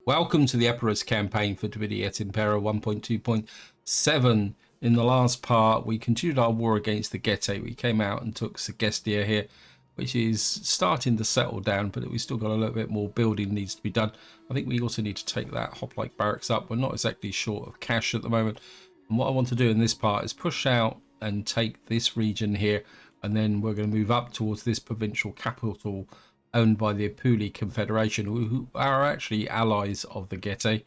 Welcome to the Epirus Campaign for Et Impera 1.2.7. In the last part, we continued our war against the Getae. We came out and took Segestia here, which is starting to settle down, but we still got a little bit more building needs to be done. I think we also need to take that hoplite barracks up. We're not exactly short of cash at the moment. And what I want to do in this part is push out and take this region here, and then we're going to move up towards this provincial capital owned by the Epirus Confederation, who are actually allies of the Getae.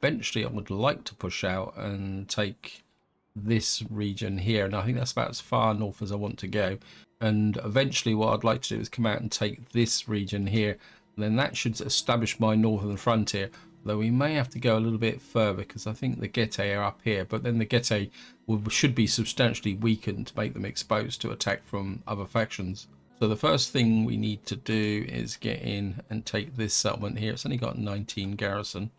Eventually, I would like to push out and take this region here, and I think that's about as far north as I want to go. And eventually, what I'd like to do is come out and take this region here, and then that should establish my northern frontier. Though we may have to go a little bit further because I think the Getae are up here, but then the Getae should be substantially weakened to make them exposed to attack from other factions. So the first thing we need to do is get in and take this settlement here. It's only got 19 garrison.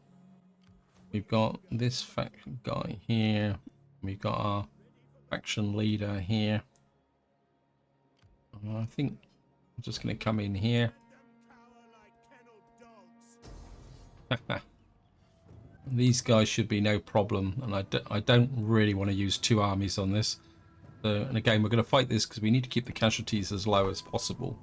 We've got this faction guy here. We've got our faction leader here. I think I'm just going to come in here. These guys should be no problem, and I don't really want to use two armies on this. And again, we're going to fight this because we need to keep the casualties as low as possible.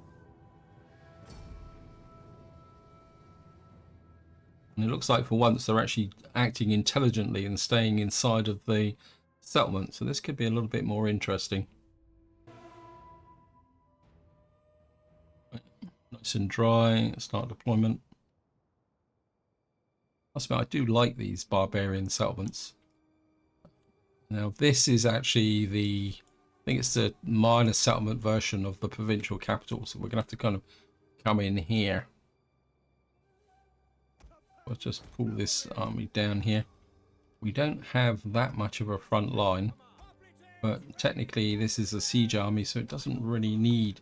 And it looks like for once they're actually acting intelligently and staying inside of the settlement. So this could be a little bit more interesting. Nice and dry. Start deployment. I do like these barbarian settlements. Now this is actually I think it's the minor settlement version of the provincial capital, so we're gonna have to kind of come in here. Let's just pull this army down here. We don't have that much of a front line, but technically this is a siege army, so it doesn't really need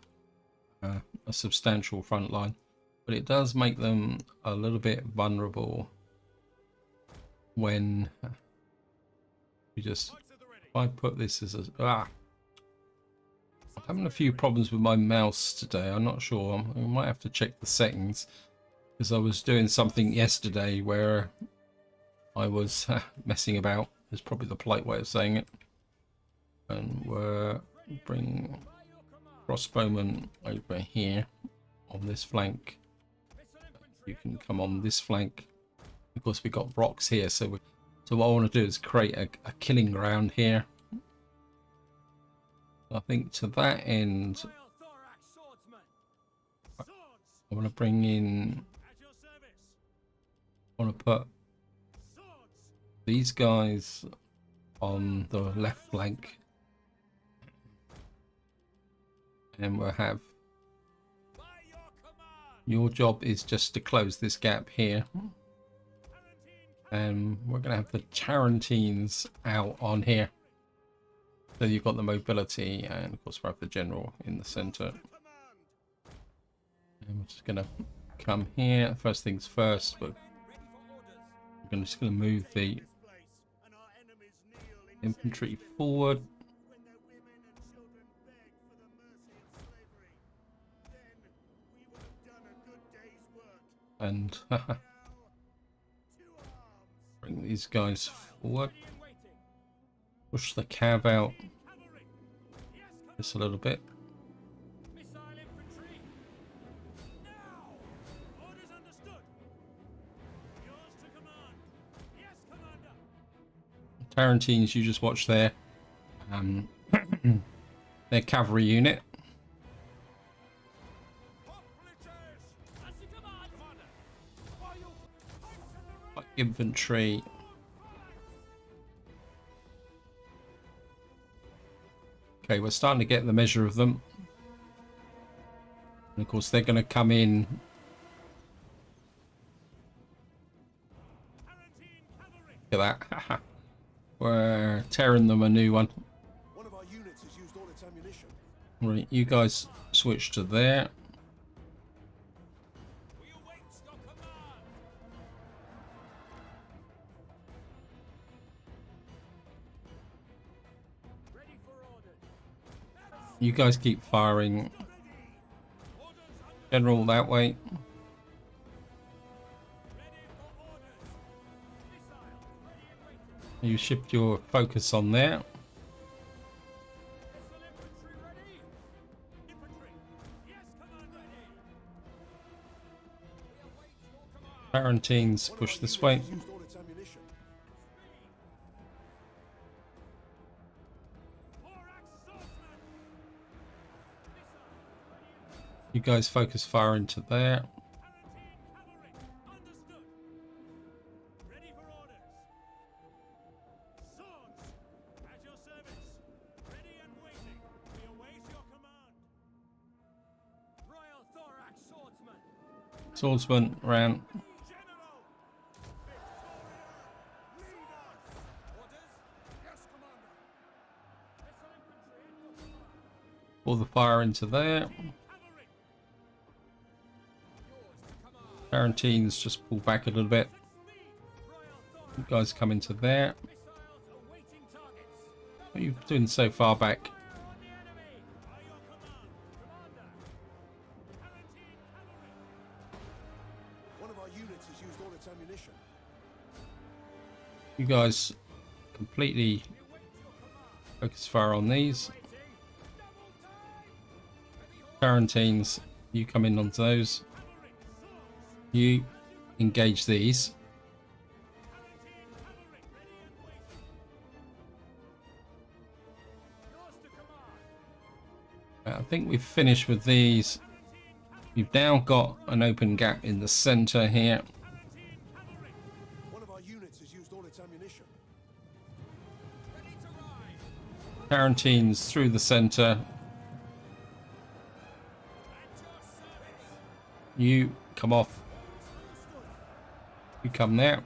a substantial front line, but it does make them a little bit vulnerable when if I put this as I'm having a few problems with my mouse today. I'm not sure. I might have to check the settings because I was doing something yesterday where I was messing about. Is probably the polite way of saying it. And we're bring crossbowmen over here on this flank. You can come on this flank. Of course, we got rocks here, so what I want to do is create a killing ground here. I think to that end, I want to bring in. I want to put these guys on the left flank, and we'll have. Your job is just to close this gap here. And we're going to have the Tarentines out on here. So you've got the mobility, and of course we have the general in the center. And we're just going to come here. First things first, but we're just going to move the infantry forward. And bring these guys forward. Push the cav out just a little bit. Tarentines, you just watch their their cavalry unit. Infantry. Okay, we're starting to get the measure of them. And of course, they're going to come in. Look at that. We're tearing them a new one. One of our units has used all its ammunition. Right, you guys switch to there. You guys keep firing. General that way. You shift your focus on there. Tarantines push this way. Used all its ammunition. You guys focus fire into there. Swordsman round. Pull the fire into there. Tarantines just pull back a little bit. You guys come into there. What are you doing so far back? One of our units has used all its ammunition. You guys completely focus fire on these. Tarantines, you come in onto those. You engage these. I think we've finished with these. You've now got an open gap in the center here. One of our units has used all its ammunition. Tarantines through the center. You come off. You come there.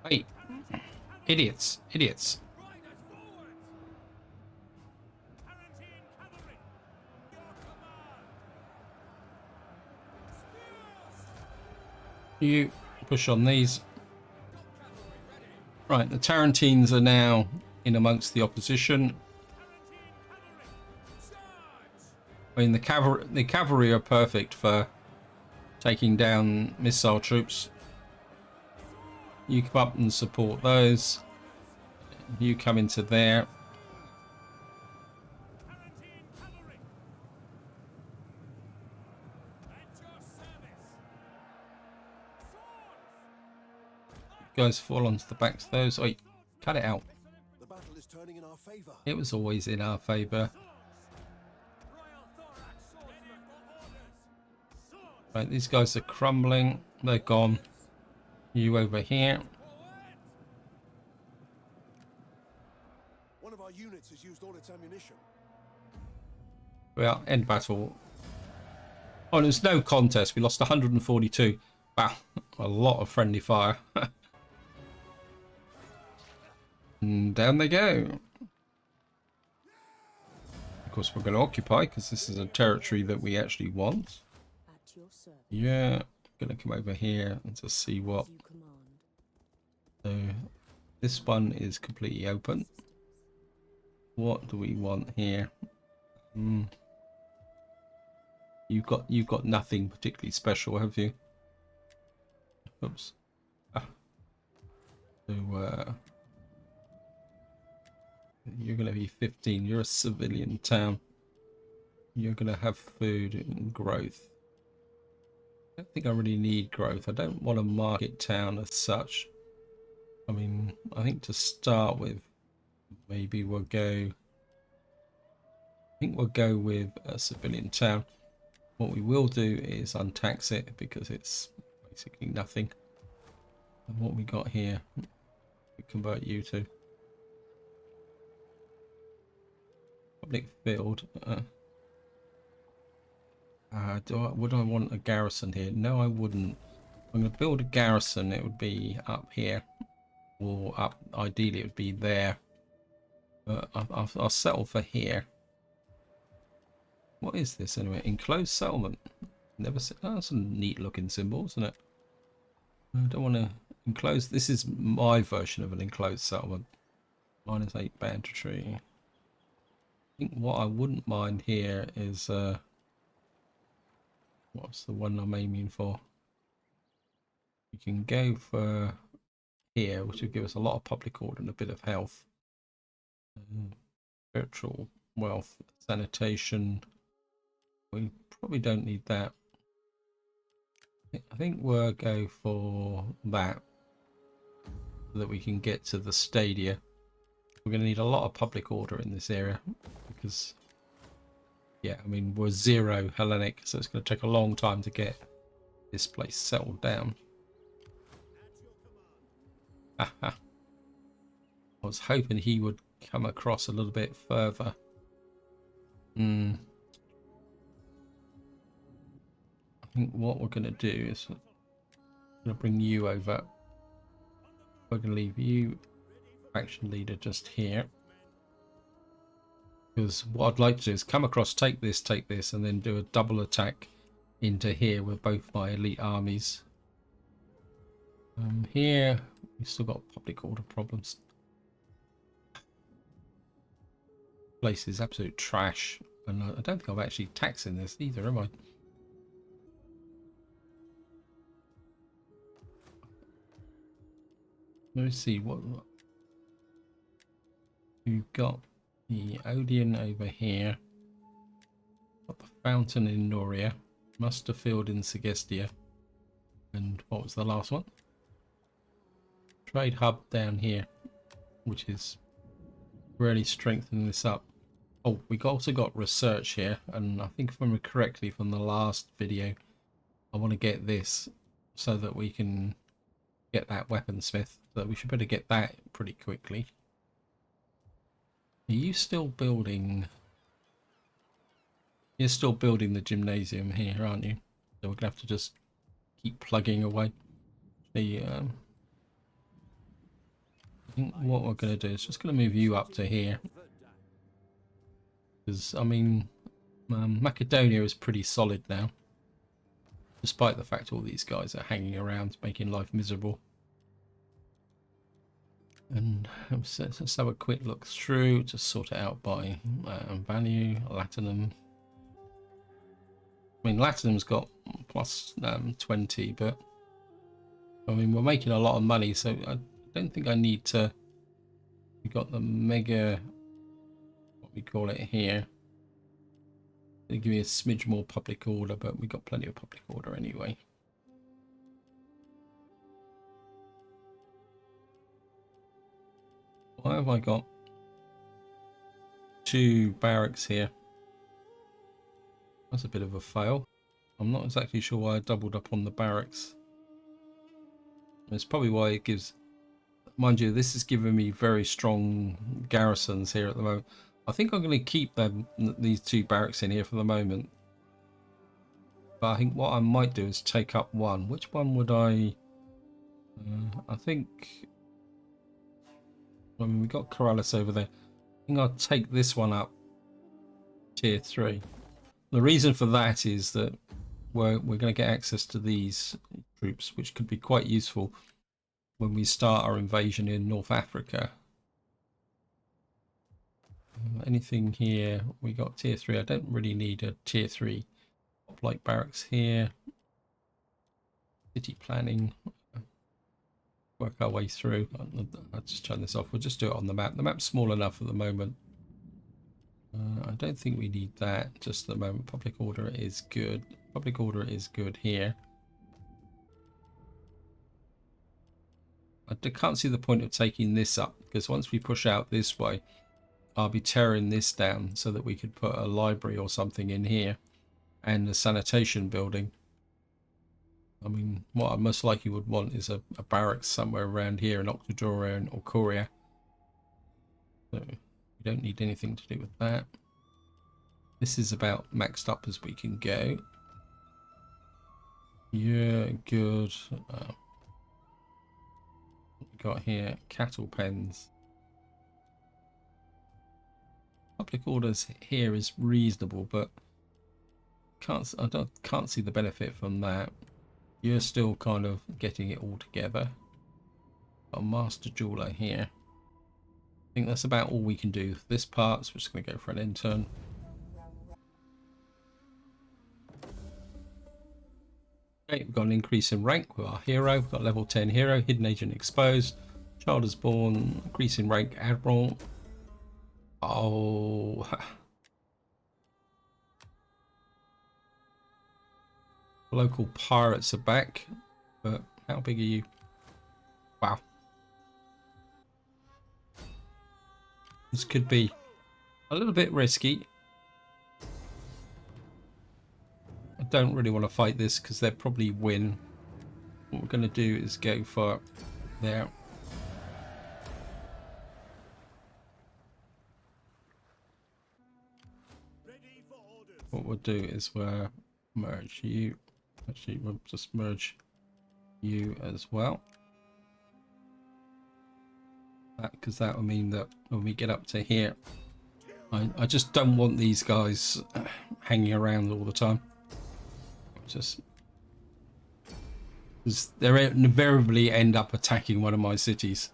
Hey, idiots, idiots. You push on these. Right, the Tarantines are now in amongst the opposition. I mean, the cavalry are perfect for taking down missile troops. You come up and support those. You come into there. You guys fall onto the backs of those. Wait, cut it out. The battle is turning in our favor. It was always in our favor. Right, these guys are crumbling. They're gone. You over here. One of our units has used all its ammunition. Well, end battle. Oh, there's no contest. We lost 142. Wow, a lot of friendly fire. And down they go. Of course, we're going to occupy because this is a territory that we actually want. Yeah, I'm going to come over here and just see what. So this one is completely open. What do we want here? You've got nothing particularly special, have you? Oops. So you're going to be 15. You're a civilian town. You're going to have food and growth. I don't think I really need growth. I don't want a market town as such. I mean, I think to start with, maybe we'll go. I think we'll go with a civilian town. What we will do is untax it because it's basically nothing. And what we got here, we convert you to public field. Would I want a garrison here? No, I wouldn't. I'm going to build a garrison. It would be up here, or up. Ideally, it would be there. But I'll settle for here. What is this anyway? Enclosed settlement. Never seen. Oh, that's a neat looking symbol, isn't it? I don't want to enclose. This is my version of an enclosed settlement. -8 banditry. I think what I wouldn't mind here is what's the one I'm aiming for? You can go for here, which will give us a lot of public order and a bit of health. Spiritual wealth, sanitation. We probably don't need that. I think we'll go for that so that we can get to the stadia. We're going to need a lot of public order in this area because, yeah, I mean, we're 0 Hellenic, so it's going to take a long time to get this place settled down. I was hoping he would come across a little bit further. I think what we're going to do is we're going to bring you over. We're going to leave you faction leader just here. Because what I'd like to do is come across, take this, and then do a double attack into here with both my elite armies. Here, we've still got public order problems. Place is absolute trash. And I don't think I'm actually taxing this either, am I? Let me see what we've got. The Odeon over here. Got the fountain in Noria. Muster field in Segestia. And what was the last one? Trade hub down here, which is really strengthening this up. Oh, we also got research here, and I think if I remember correctly from the last video, I want to get this so that we can get that weaponsmith. So we should better get that pretty quickly. Are you still building? You're still building the gymnasium here, aren't you? So we're gonna have to just keep plugging away. I think what we're gonna do is just gonna move you up to here. Because, I mean, Macedonia is pretty solid now. Despite the fact all these guys are hanging around, making life miserable. And let's have a quick look through to sort it out by value. Latinum. I mean, Latinum's got plus 20, but I mean, we're making a lot of money, so I don't think I need to. We got the mega, what we call it here. They give me a smidge more public order, but we got plenty of public order anyway. Why have I got 2 barracks here? That's a bit of a fail. I'm not exactly sure why I doubled up on the barracks. It's probably why it gives, mind you, this is giving me very strong garrisons here at the moment. I think I'm going to keep these 2 barracks in here for the moment. But I think what I might do is take up one. Which one would I think, I mean, we got Corrales over there. I think I'll take this one up, tier 3. The reason for that is that we're going to get access to these troops, which could be quite useful when we start our invasion in North Africa. Anything here? We got tier 3. I don't really need a tier 3 like barracks here. City planning. Work our way through. I'll just turn this off. We'll just do it on the map. The map's small enough at the moment. I don't think we need that just at the moment. Public order is good. Public order is good here. I can't see the point of taking this up, because once we push out this way, I'll be tearing this down so that we could put a library or something in here and a sanitation building. I mean, what I most likely would want is a barracks somewhere around here in Octodora or Coria. So we don't need anything to do with that. This is about maxed up as we can go. Yeah, good. What we got here? Cattle pens. Public orders here is reasonable, but can't see the benefit from that. You're still kind of getting it all together. Got a master jeweler here. I think that's about all we can do for this part, so we're just going to go for an intern. Okay, we've got an increase in rank with our hero. We've got level 10 hero, hidden agent exposed. Child is born, increase in rank, admiral. Oh, local pirates are back, but how big are you? Wow, this could be a little bit risky. I don't really want to fight this because they'll probably win. What we're going to do is go for there. What we'll do is we'll merge you. Actually, we'll just merge you as well. Because that will mean that when we get up to here, I just don't want these guys hanging around all the time. Just because they invariably end up attacking one of my cities.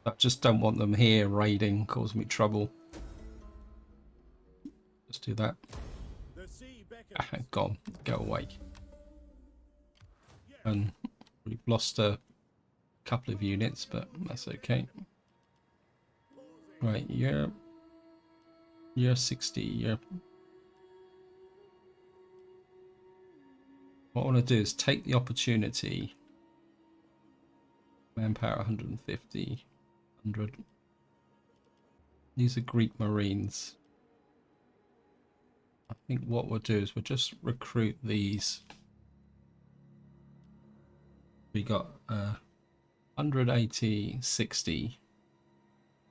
I just don't want them here raiding, causing me trouble. Let's do that. Gone. Go away. And we've lost a couple of units, but that's okay. Right, you're 60. What I want to do is take the opportunity. Manpower 150, 100. These are Greek Marines. I think what we'll do is we'll just recruit these. We got 180, 60.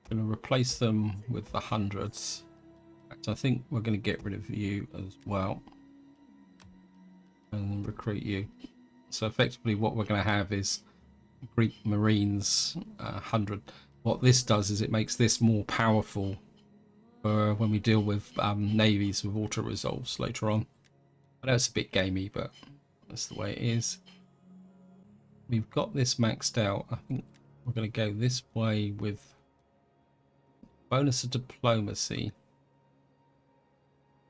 Going to replace them with the hundreds. In fact, I think we're going to get rid of you as well. And recruit you. So effectively what we're going to have is Greek Marines 100. What this does is it makes this more powerful for when we deal with navies with auto resolves later on. I know it's a bit gamey, but that's the way it is. We've got this maxed out. I think we're going to go this way with bonus of diplomacy.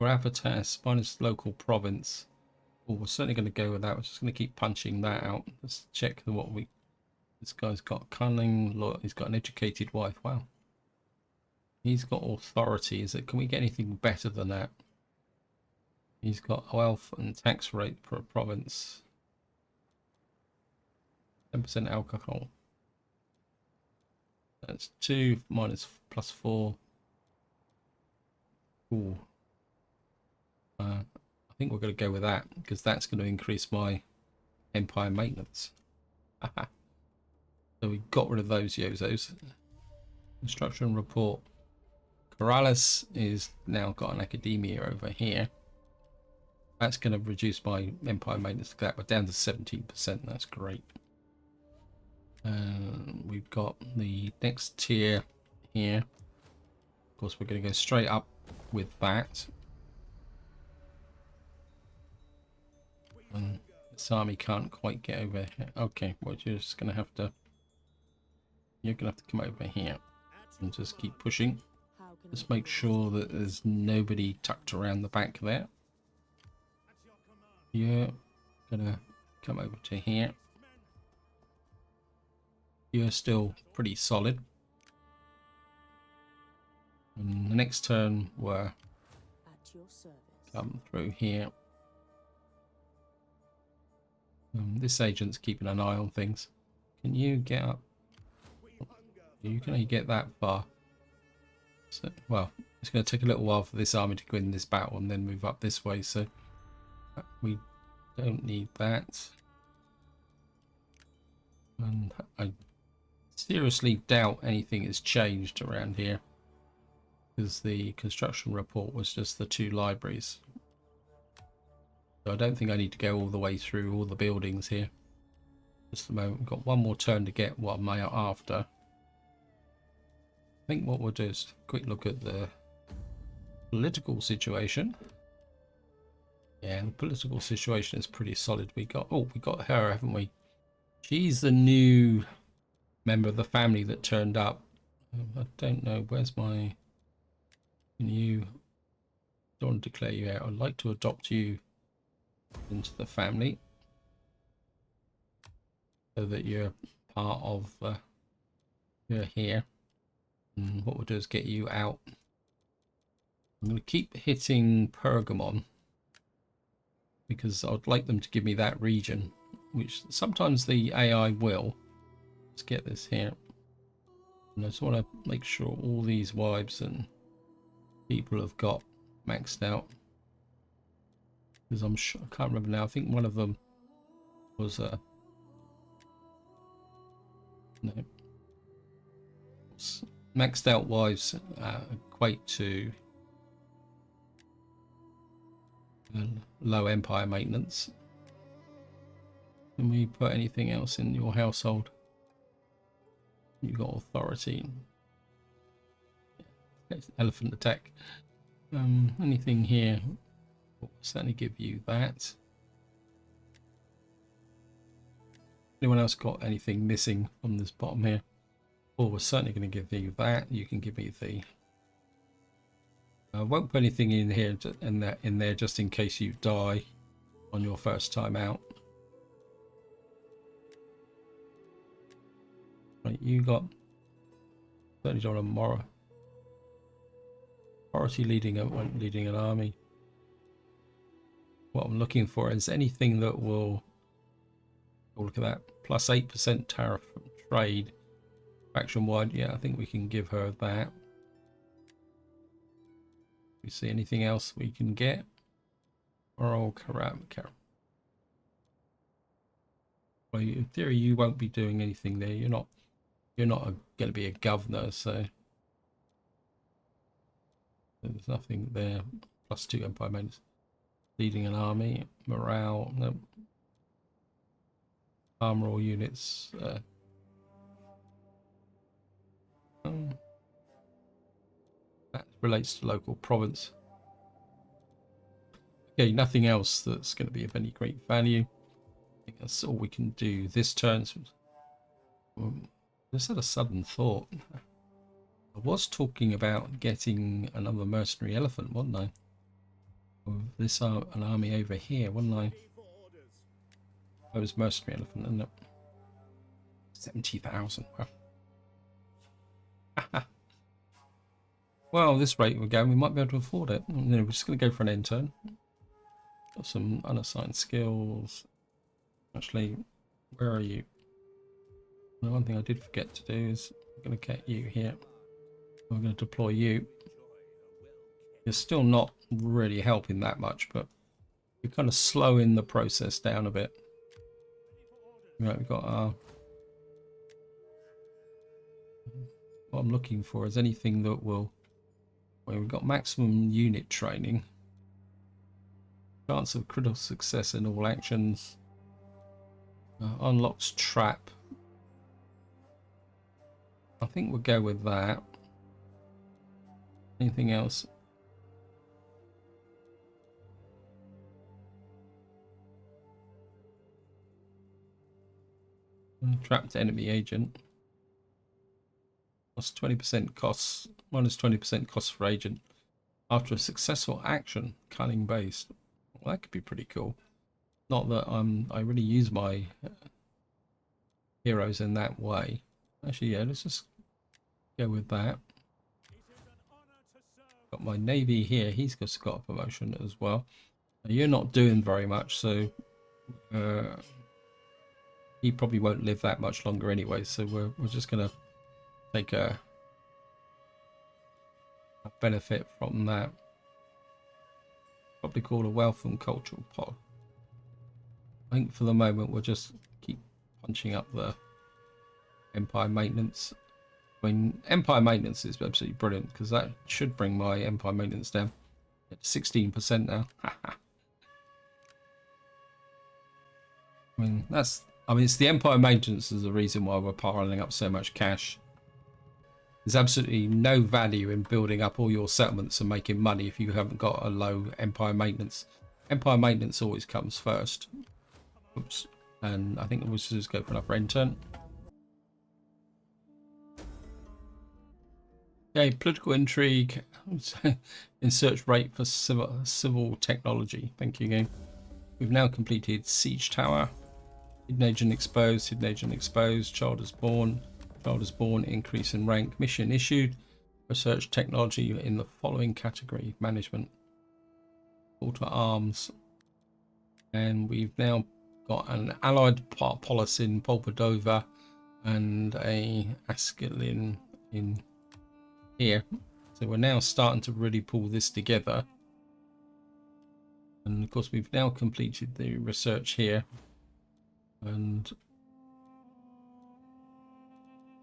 Gravitas, minus local province. Oh, we're certainly going to go with that. We're just going to keep punching that out. Let's check what we. This guy's got cunning. Look, he's got an educated wife. Wow. He's got authority. Can we get anything better than that? He's got wealth and tax rate per province. 10% alcohol. That's 2 minus plus 4. Ooh. I think we're going to go with that because that's going to increase my empire maintenance. So we got rid of those Yozos. Instruction report. Corrales is now got an academia over here. That's going to reduce my empire maintenance. That we're down to 17%. That's great. We've got the next tier here. Of course, we're going to go straight up with that. And this army can't quite get over here. Okay, we're just going to have to. You're going to have to come over here and just keep pushing. Just make sure that there's nobody tucked around the back there. You're gonna come over to here. You're still pretty solid. And the next turn we're come through here. This agent's keeping an eye on things. Can you get up? You can only get that far. So, well, it's going to take a little while for this army to win this battle and then move up this way, so we don't need that. And I seriously doubt anything has changed around here because the construction report was just the 2 libraries. So I don't think I need to go all the way through all the buildings here. Just the moment, we've got one more turn to get what I'm after. I think what we'll do is a quick look at the political situation. Yeah, the political situation is pretty solid. We got her, haven't we? She's the new member of the family that turned up. I don't know, where's my. Can you. Don't want to declare you out. I'd like to adopt you into the family so that you're part of You're here. And what we'll do is get you out. I'm going to keep hitting Pergamon because I'd like them to give me that region, which sometimes the AI will. Let's get this here. And I just want to make sure all these wives and people have got maxed out. Because I'm sure, I can't remember now. I think one of them was no. Maxed out wives equate to low empire maintenance. Can we put anything else in your household? You got authority. Elephant attack. Anything here? We'll certainly give you that. Anyone else got anything missing from this bottom here? Well, we're certainly going to give you that. You can give me the. I won't put anything in here in there just in case you die on your first time out. Right, you got $30 moral. Authority leading an army. What I'm looking for is anything that will. Oh, look at that. Plus 8% tariff from trade. Faction wide, yeah, I think we can give her that. We see anything else we can get? Oral Karam. Well, in theory, you won't be doing anything there. You're not going to be a governor, so there's nothing there. Plus 2 empire maintenance. Leading an army, morale, no. Armoral units. That relates to local province. Okay, nothing else that's going to be of any great value. I think that's all we can do this turn. I just had a sudden thought. I was talking about getting another mercenary elephant, wasn't I? This an army over here, wasn't I? Oh, it was mercenary elephant, isn't it? 70,000. Wow. Well, this rate we're going, we might be able to afford it. And then we're just going to go for an end turn. Got some unassigned skills. Actually, where are you? The one thing I did forget to do is I'm going to get you here. I'm going to deploy you. You're still not really helping that much, but you're kind of slowing the process down a bit. Right, we've got our. What I'm looking for is anything that will. Well, we've got maximum unit training. Chance of critical success in all actions. Unlocks trap. I think we'll go with that. Anything else? Trapped enemy agent. Plus 20% costs. Minus 20% costs for agent. After a successful action, cunning based. Well, that could be pretty cool. Not that I really use my heroes in that way. Actually, yeah, let's just go with that. Got my navy here. He's just got a promotion as well. Now, you're not doing very much, so he probably won't live that much longer anyway. So we're just gonna take a benefit from that. Probably called a wealth and cultural pod. I think for the moment we'll just keep punching up the empire maintenance. I mean, empire maintenance is absolutely brilliant because that should bring my empire maintenance down to 16% now. I mean, it's the empire maintenance is the reason why we're piling up so much cash. There's absolutely no value in building up all your settlements and making money if you haven't got a low empire maintenance. Empire maintenance always comes first. Oops. And I think we'll just go for another end turn. Okay, political intrigue. Insert rate for civil technology. Thank you, game. We've now completed Siege Tower. Hidden agent exposed, child is born. Child is born, increase in rank. Mission issued. Research technology in the following category: management, call to arms, and we've now got an allied polis in Pelendava and a Askelin in here. So we're now starting to really pull this together. And of course we've now completed the research here, and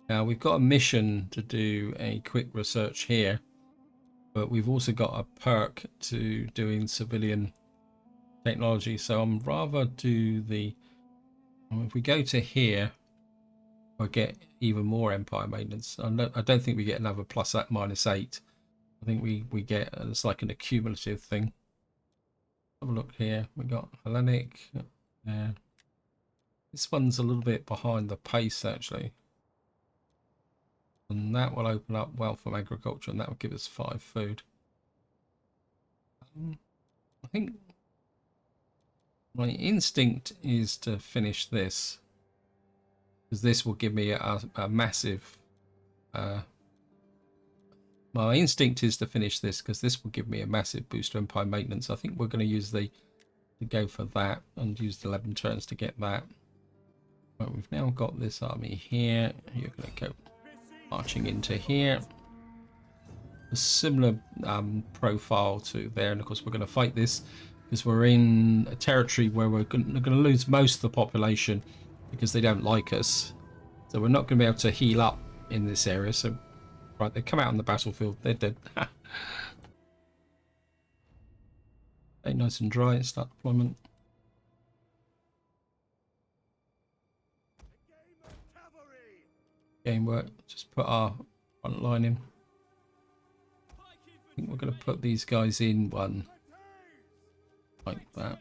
now we've got a mission to do a quick research here, but we've also got a perk to doing civilian technology. So I'm rather do the, if we go to here, I get even more empire maintenance. I don't think we get another plus that -8. I think we get, it's like an accumulative thing. Have a look here. We got Hellenic. This one's a little bit behind the pace actually. And that will open up wealth from agriculture, and that will give us 5 food. I think my instinct is to finish this, because this will give me a massive... my instinct is to finish this, because this will give me a massive boost to empire maintenance. I think we're going to use to go for that, and use the 11 turns to get that. Right, we've now got this army here. You're going to go marching into here. A similar profile to there, and of course we're going to fight this because we're in a territory where we're going to lose most of the population because they don't like us. So we're not going to be able to heal up in this area. So right, they come out on the battlefield, they're dead. Stay nice and dry and start deployment. Game work. Just put our front line in. I think we're going to put these guys in one like that.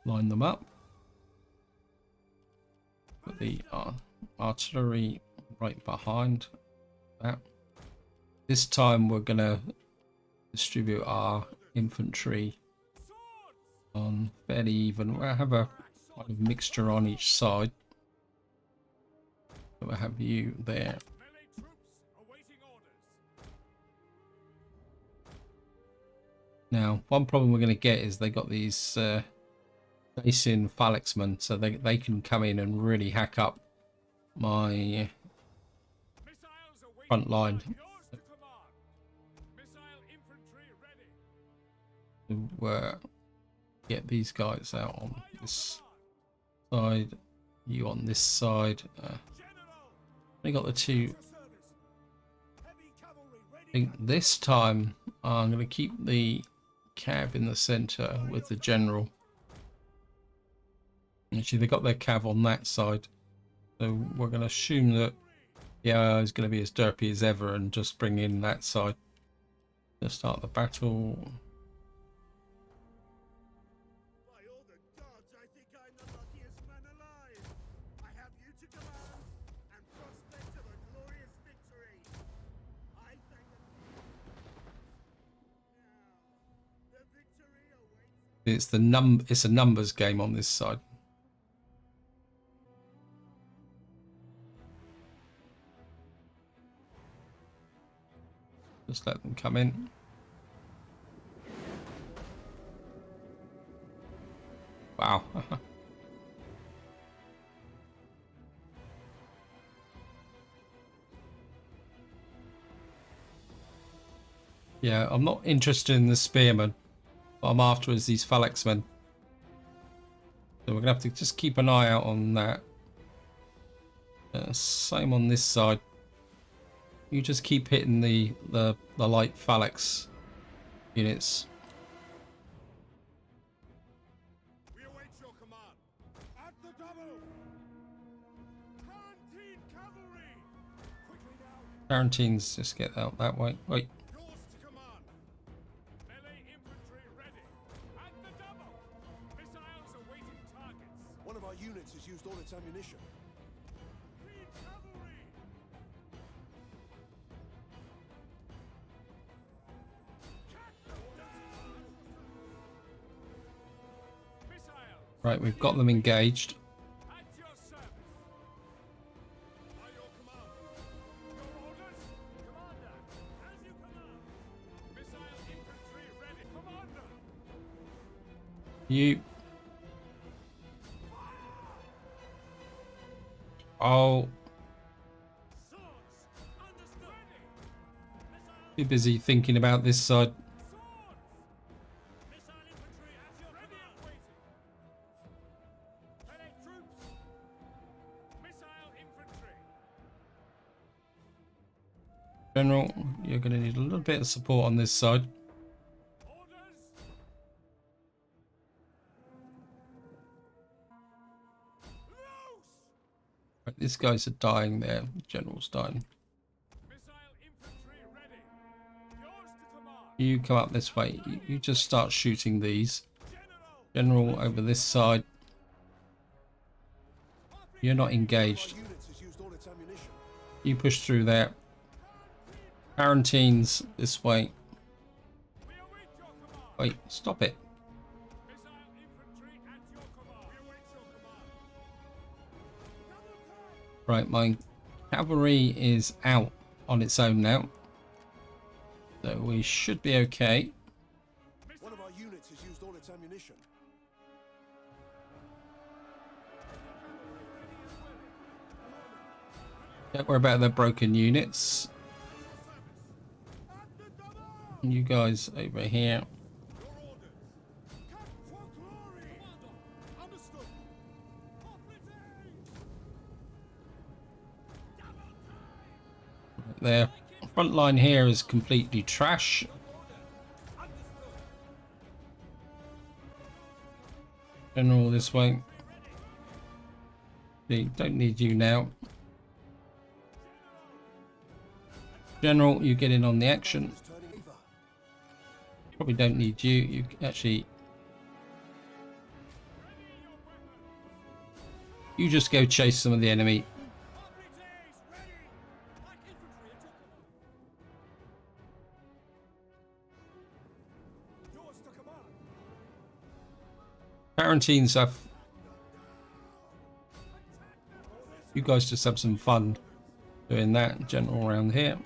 Line them up. Put the artillery right behind that. This time we're going to distribute our infantry on fairly even. We'll have a kind of mixture on each side. So we'll have you there. Now, one problem we're going to get is they got these Dacian phalanxmen, so they can come in and really hack up my front line. Where get these guys out on this side, you on this side. We got the two. I think this time I'm going to keep the cav in the center with the general. Actually, they got their cav on that side, so we're going to assume that the AI is going to be as derpy as ever and just bring in that side to start the battle. It's a numbers game on this side. Just let them come in. Wow. Yeah, I'm not interested in the spearmen. What I'm after is these phalanxmen. So we're gonna have to just keep an eye out on that. Same on this side. You just keep hitting the light phalanx units. We await your command. At the double. Tarantine cavalry. Quickly now. Tarantines, just get out that way. Wait. Yours to command. Melee infantry ready. At the double. Missiles awaiting targets. One of our units has used all its ammunition. Green cavalry. Right, we've got them engaged. At your You. Oh. Be busy thinking about this side. General, you're going to need a little bit of support on this side. Right, these guys are dying there. The general's dying. You come up this way. You just start shooting these. General over this side. You're not engaged. You push through there. Quarantines this way. Wait, stop it. Right, my cavalry is out on its own now. So we should be okay. One of our units has used all its ammunition. Don't worry about their broken units. You guys over here. Right there. Front line here is completely trash. General this way. They don't need you now. General, you get in on the action. Probably don't need you. You actually... You just go chase some of the enemy. Quarantines have... You guys just have some fun doing that. General around here.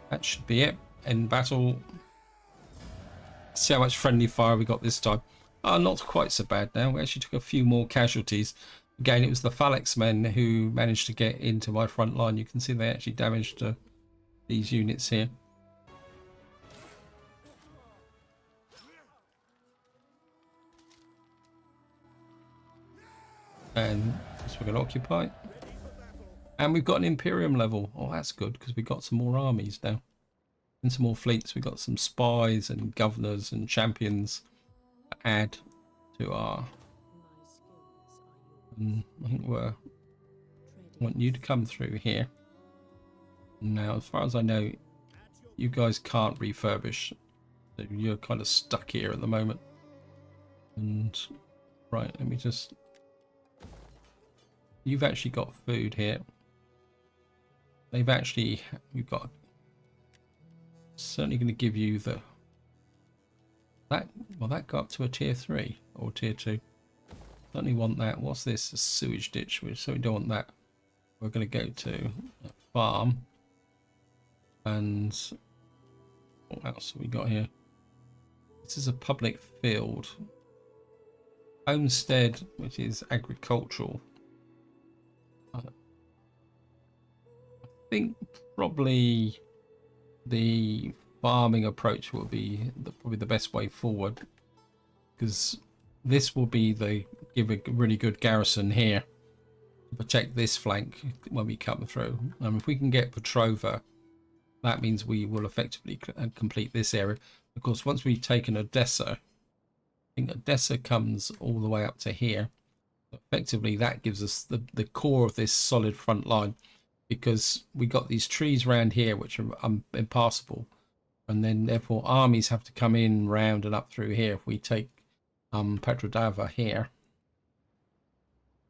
That should be it. End battle. See how much friendly fire we got this time. Not quite so bad now. We actually took a few more casualties. Again, it was the phalanx men who managed to get into my front line. You can see they actually damaged these units here. And so we're going to occupy. And we've got an Imperium level. Oh, that's good, because we've got some more armies now. And some more fleets. We've got some spies and governors and champions to add to our... I think I want you to come through here. Now, as far as I know, you guys can't refurbish. So you're kind of stuck here at the moment. And, right, let me just... You've actually got food here. They've actually... We've got... Certainly going to give you the... That... Well, that got up to a tier 3 or tier 2. Certainly want that. What's this? A sewage ditch. We certainly don't want that. We're going to go to a farm. And... What else have we got here? This is a public field. Homestead, which is agricultural. I think probably the farming approach will be probably the best way forward, because this will be give a really good garrison here to protect this flank when we come through. If we can get Petrova, that means we will effectively complete this area. Of course, once we've taken Odessa, I think Odessa comes all the way up to here. Effectively, that gives us the core of this solid front line, because we got these trees around here which are impassable, and then therefore armies have to come in round and up through here. If we take Pelendava here,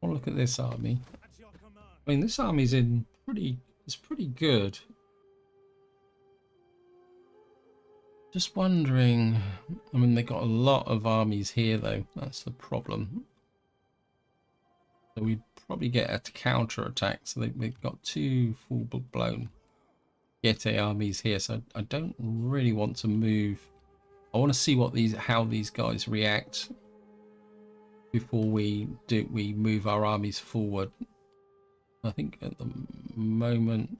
well, look at this army. I mean, this army's it's pretty good. Just wondering, I mean, they got a lot of armies here though. That's the problem. So we'd probably get a counter attack. So they've got two full-blown Getae armies here. So I don't really want to move I want to see what how these guys react before we move our armies forward. I think at the moment,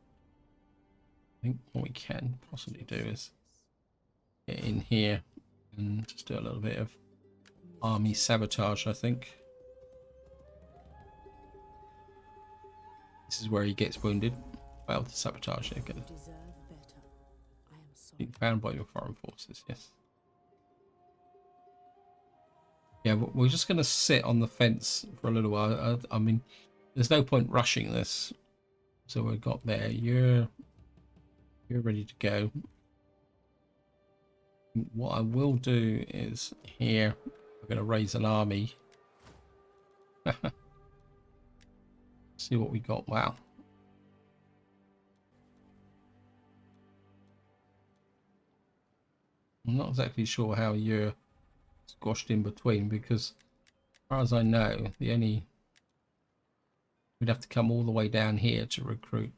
I think what we can possibly do is get in here and just do a little bit of army sabotage. I think this is where he gets wounded. Well, the sabotage. Okay. Being found by your foreign forces. Yes. Yeah, we're just going to sit on the fence for a little while. I mean, there's no point rushing this. So we've got there. You're ready to go. What I will do is here, we're going to raise an army. See what we got. Wow. I'm not exactly sure how you're squashed in between, because as far as I know, we'd have to come all the way down here to recruit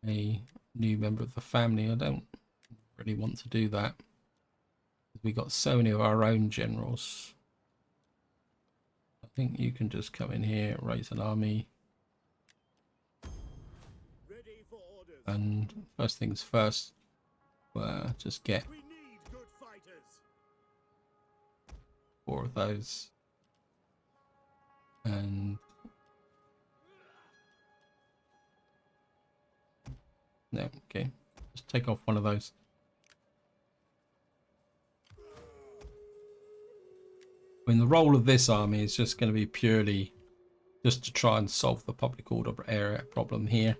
a new member of the family. I don't really want to do that. We got so many of our own generals. I think you can just come in here, raise an army. Ready for orders. And first things first, just get We need good fighters. 4 of those. And no, okay. Just take off one of those. I mean, the role of this army is just going to be purely just to try and solve the public order area problem here.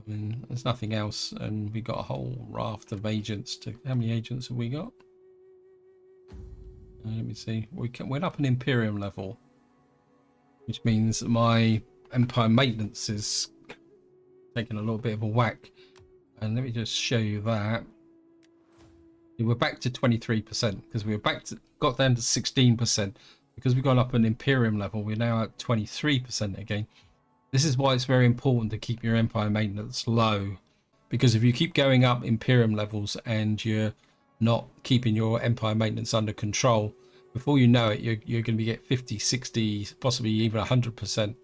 I mean, there's nothing else, and we got a whole raft of agents. How many agents have we got? Let me see. We're up an Imperium level, which means my Empire maintenance is taking a little bit of a whack. And let me just show you that. We're back to 23% because we were got down to 16%. Because we've gone up an Imperium level, we're now at 23% again. This is why it's very important to keep your Empire maintenance low, because if you keep going up Imperium levels and you're not keeping your Empire maintenance under control, before you know it, you're going to get 50, 60, possibly even 100%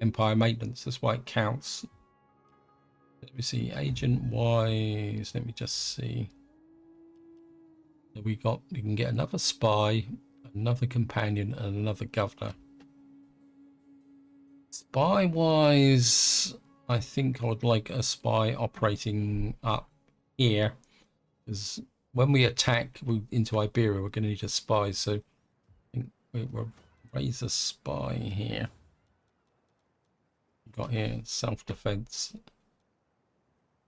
Empire maintenance. That's why it counts. Let me see, agent wise, let me just see. We can get another spy, another companion, and another governor. Spy wise, I think I would like a spy operating up here, because when we attack into Iberia, we're going to need a spy. So I think we'll raise a spy here. Got here self-defense.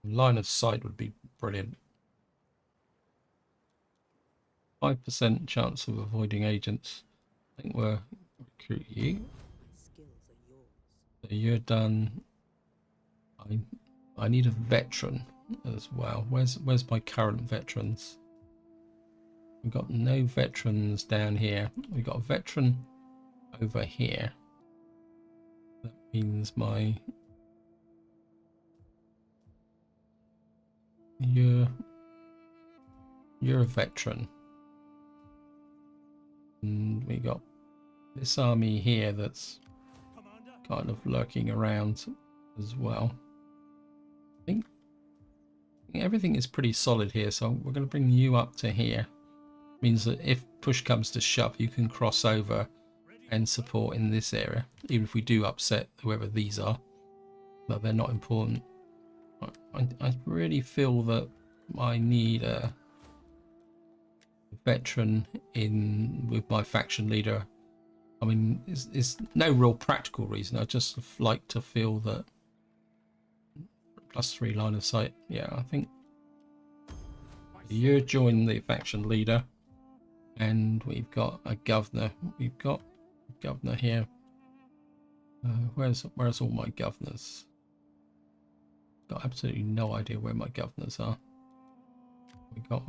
Line of sight would be brilliant. 5% chance of avoiding agents. I think we'll recruit you. So you're done. I need a veteran as well. Where's my current veterans? We've got no veterans down here. We've got a veteran over here. That means you're a veteran. And we got this army here that's kind of lurking around as well. I think everything is pretty solid here, so we're going to bring you up to here. Means that if push comes to shove, you can cross over and support in this area, even if we do upset whoever these are, but they're not important. I really feel that I need a veteran in with my faction leader. I mean, it's no real practical reason. I just like to feel that +3 line of sight. Yeah, I think you join the faction leader, and we've got a governor. We've got a governor here. Where's all my governors? Got absolutely no idea where my governors are. We got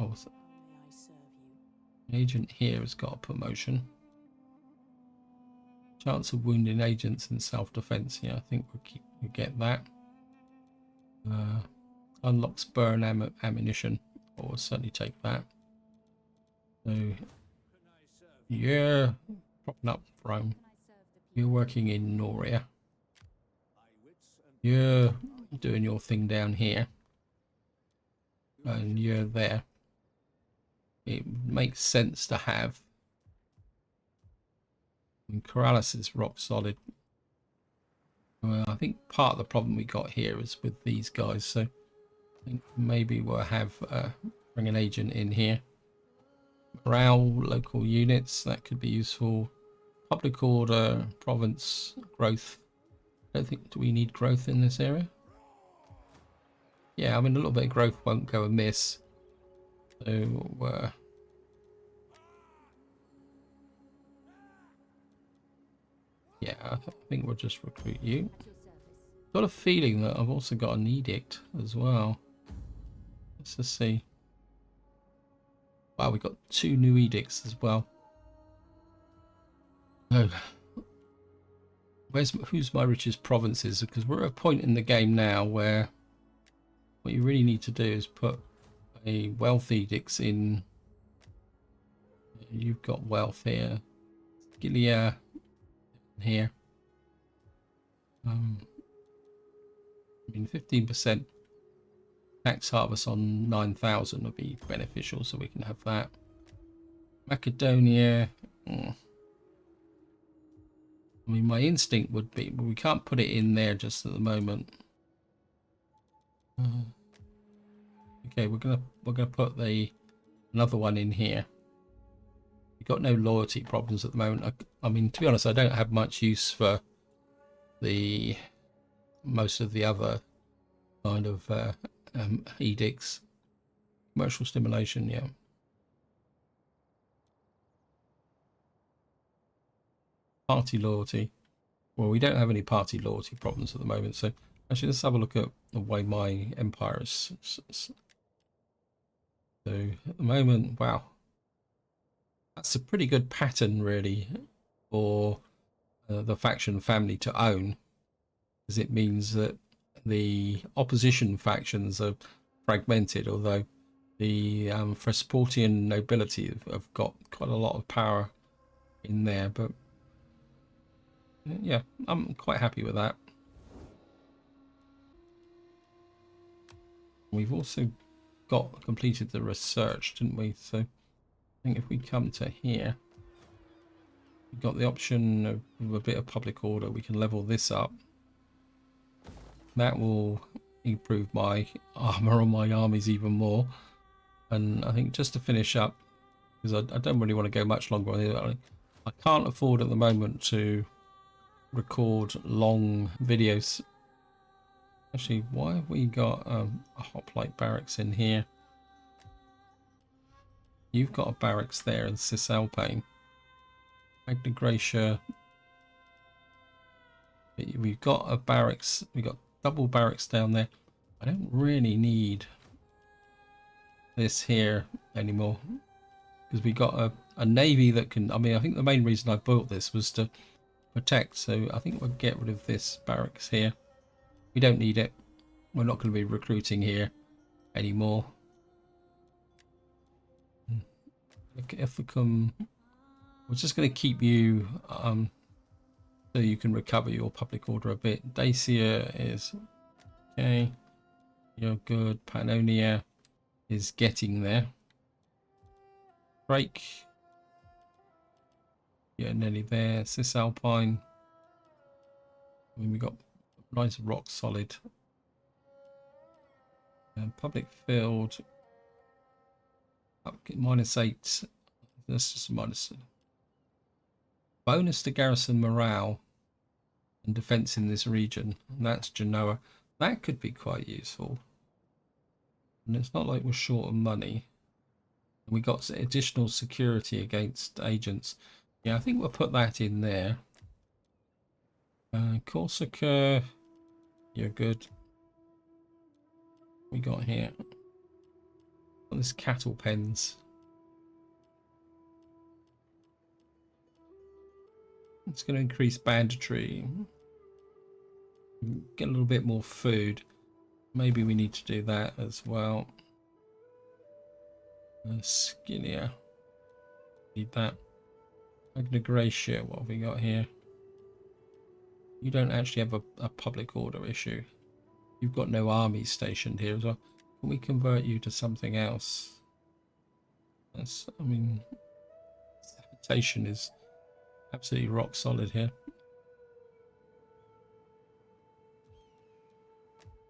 agent here has got a promotion. Chance of wounding agents in self-defense. Yeah, I think we'll get that. Unlocks burn ammunition we'll certainly take that. So, yeah, propping up Rome. You're working in Noria. You're doing your thing down here. And you're there. It makes sense to have. And Corrales is rock solid. Well, I think part of the problem we got here is with these guys, so I think maybe we'll have bring an agent in here. Morale, local units, that could be useful. Public order, province, growth. I don't think, do we need growth in this area? Yeah, I mean, a little bit of growth won't go amiss. So, yeah, I think we'll just recruit you. Got a feeling that I've also got an edict as well. Let's just see. Wow, we got 2 new edicts as well. Oh, who's my richest provinces? Because we're at a point in the game now where what you really need to do is put a wealth edicts in. You've got wealth here, Gilead here. I mean, 15% tax harvest on 9,000 would be beneficial, so we can have that. Macedonia. I mean, my instinct would be, but we can't put it in there just at the moment. Okay, we're gonna put another one in here. We've got no loyalty problems at the moment. I mean, to be honest, I don't have much use for most of the other kind of edicts. Commercial stimulation, yeah. Party loyalty. Well, we don't have any party loyalty problems at the moment, so actually let's have a look at the way my empire is. So at the moment, wow, that's a pretty good pattern really for the faction family to own, because it means that the opposition factions are fragmented, although the Fresportian nobility have got quite a lot of power in there. But yeah, I'm quite happy with that. We've also completed the research, didn't we? So I think if we come to here, we've got the option of a bit of public order. We can level this up. That will improve my armor on my armies even more. And I think just to finish up, because I don't really want to go much longer on it, I can't afford at the moment to record long videos. Actually, why have we got a hoplite barracks in here? You've got a barracks there in Cisalpine. Magna Gracia. We've got a barracks. We've got double barracks down there. I don't really need this here anymore, because we got a navy that can, I mean, I think the main reason I built this was to protect, so I think we'll get rid of this barracks here. We don't need it. We're not going to be recruiting here anymore. Ithacum, we're just going to keep you so you can recover your public order a bit. Dacia is okay. You're good. Pannonia is getting there. Drake, yeah, nearly there. Cisalpine, I mean, we got nice rock solid. Public field up -8. That's just minus. Bonus to garrison morale and defense in this region. And that's Genoa. That could be quite useful. And it's not like we're short of money. And we got additional security against agents. Yeah, I think we'll put that in there. Corsica, you're good. We got here. Got this cattle pens. It's going to increase banditry. Get a little bit more food. Maybe we need to do that as well. Skinnier. Need that. Magna Gracia, what have we got here? You don't actually have a public order issue. You've got no armies stationed here as well. Can we convert you to something else? That's, I mean, sanitation is absolutely rock solid here.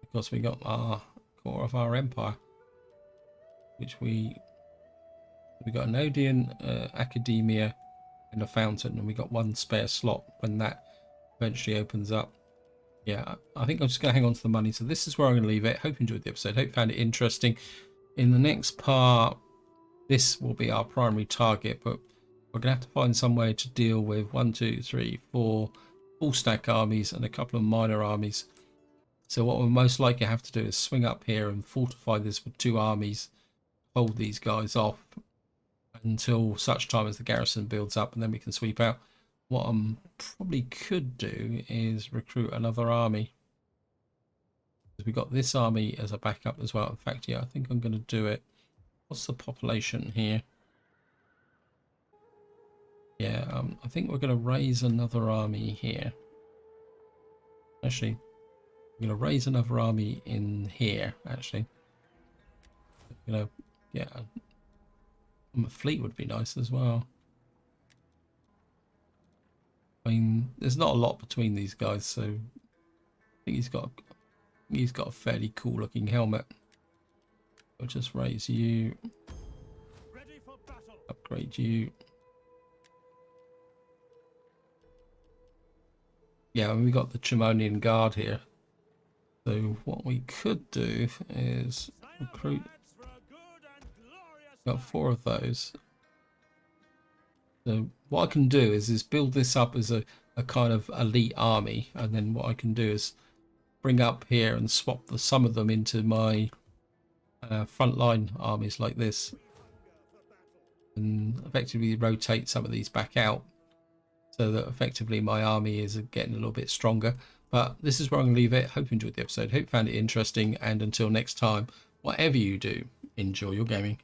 Of course, we got our core of our empire, which we got an Odeon, Academia, and a fountain, and we got one spare slot when that eventually opens up. Yeah, I think I'm just going to hang on to the money. So this is where I'm going to leave it. Hope you enjoyed the episode. Hope you found it interesting. In the next part, this will be our primary target, but we're going to have to find some way to deal with 1, 2, 3, 4 full stack armies and a couple of minor armies. So what we'll most likely have to do is swing up here and fortify this with 2 armies, hold these guys off until such time as the garrison builds up, and then we can sweep out. What I probably could do is recruit another army. We've got this army as a backup as well. In fact, yeah, I think I'm going to do it. What's the population here? Yeah, I think we're going to raise another army here. Actually, we're going to raise another army in here, actually. You know, yeah. A fleet would be nice as well. I mean, there's not a lot between these guys, so I think he's got a fairly cool looking helmet. I'll just raise you, Ready for battle. upgrade you. Yeah, and we got the Chimonian Guard here. So what we could do is recruit. Got 4 of those. So what I can do is build this up as a kind of elite army, and then what I can do is bring up here and swap some of them into my frontline armies like this, and effectively rotate some of these back out, so that effectively my army is getting a little bit stronger. But this is where I'm going to leave it. Hope you enjoyed the episode. Hope you found it interesting, and until next time, whatever you do, enjoy your gaming.